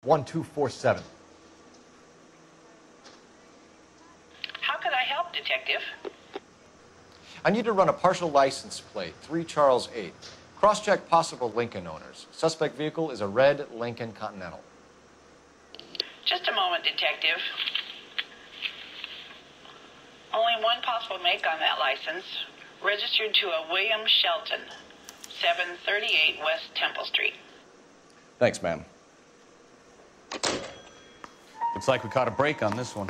1247. How could I help, Detective? I need to run a partial license plate, 3 Charles 8. Cross-check possible Lincoln owners. Suspect vehicle is a red Lincoln Continental. Just a moment, Detective. Only one possible make on that license. Registered to a William Shelton, 738 West Temple Street. Thanks, ma'am. Looks like we caught a break on this one.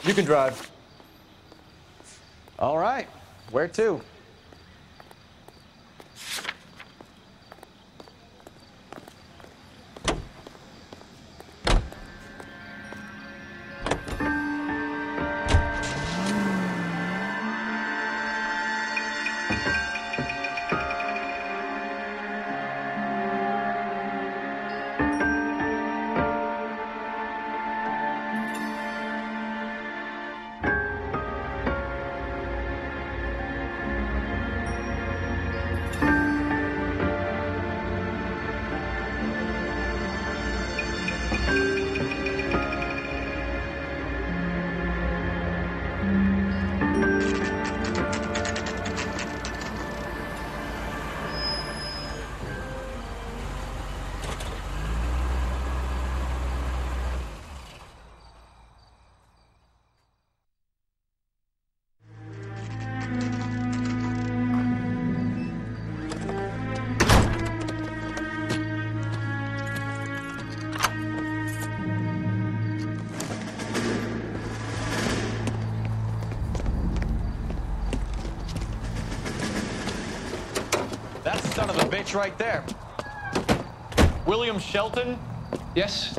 You can drive. All right. Where to? That's the son of a bitch right there. William Shelton? Yes?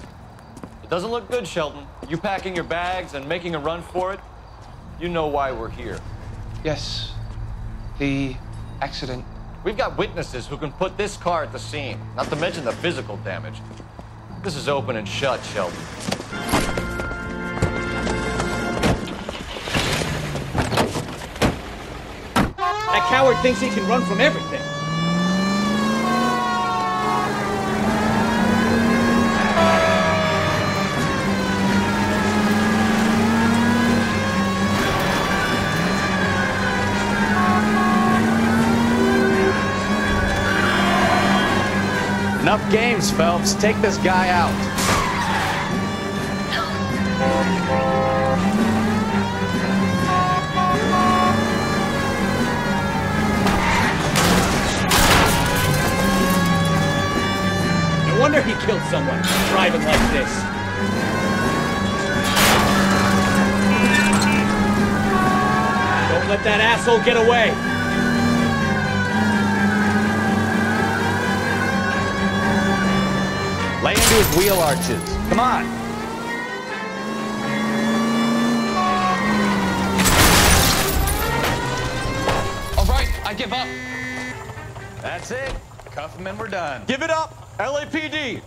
It doesn't look good, Shelton. You packing your bags and making a run for it? You know why we're here. Yes. The accident. We've got witnesses who can put this car at the scene, not to mention the physical damage. This is open and shut, Shelton. That coward thinks he can run from everything. Enough games, Phelps. Take this guy out. No wonder he killed someone driving like this. Don't let that asshole get away. Lay into his wheel arches. Come on. All right, I give up. That's it. Cuff him and we're done. Give it up, LAPD!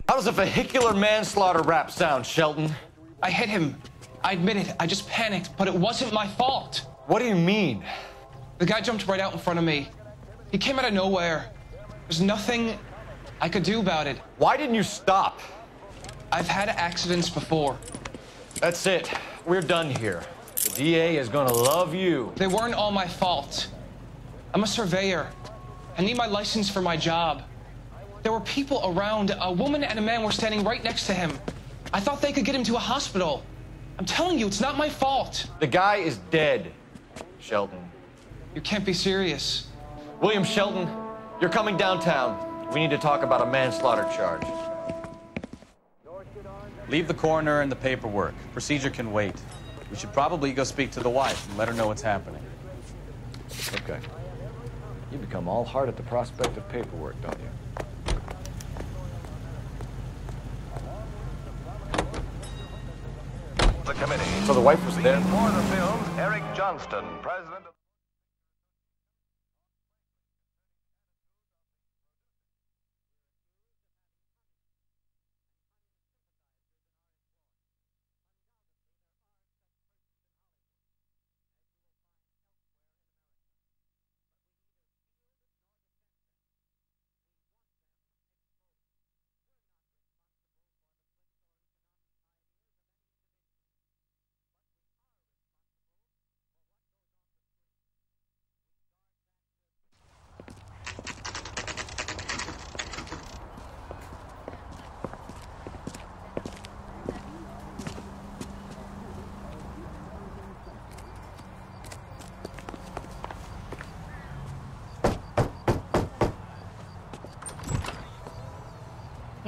How does a vehicular manslaughter rap sound, Shelton? I hit him. I admit it. I just panicked, but it wasn't my fault. What do you mean? The guy jumped right out in front of me. He came out of nowhere. There's nothing I could do about it. Why didn't you stop? I've had accidents before. That's it. We're done here. The DA is gonna love you. They weren't all my fault. I'm a surveyor. I need my license for my job. There were people around. A woman and a man were standing right next to him. I thought they could get him to a hospital. I'm telling you, it's not my fault. The guy is dead, Shelton. You can't be serious. William Shelton, you're coming downtown. We need to talk about a manslaughter charge. Leave the coroner and the paperwork. Procedure can wait. We should probably go speak to the wife and let her know what's happening. Okay. You become all heart at the prospect of paperwork, don't you? The committee. So the wife was there? For the film, Eric Johnston, president of...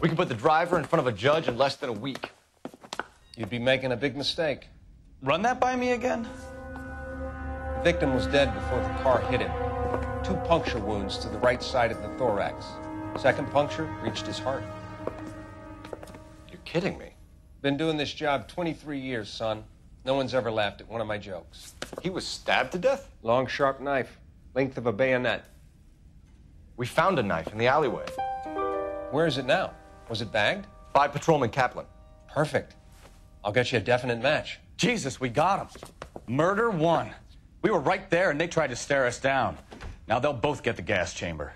We can put the driver in front of a judge in less than a week. You'd be making a big mistake. Run that by me again? The victim was dead before the car hit him. 2 puncture wounds to the right side of the thorax. Second puncture reached his heart. You're kidding me. Been doing this job 23 years, son. No one's ever laughed at one of my jokes. He was stabbed to death? Long, sharp knife, length of a bayonet. We found a knife in the alleyway. Where is it now? Was it bagged? By Patrolman Kaplan. Perfect. I'll get you a definite match. Jesus, we got him. Murder 1. We were right there and they tried to stare us down. Now they'll both get the gas chamber.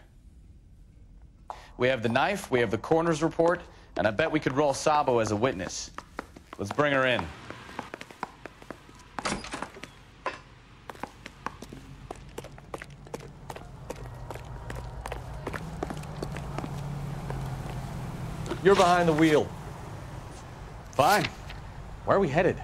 We have the knife, we have the coroner's report, and I bet we could roll Sabo as a witness. Let's bring her in. You're behind the wheel. Fine. Where are we headed?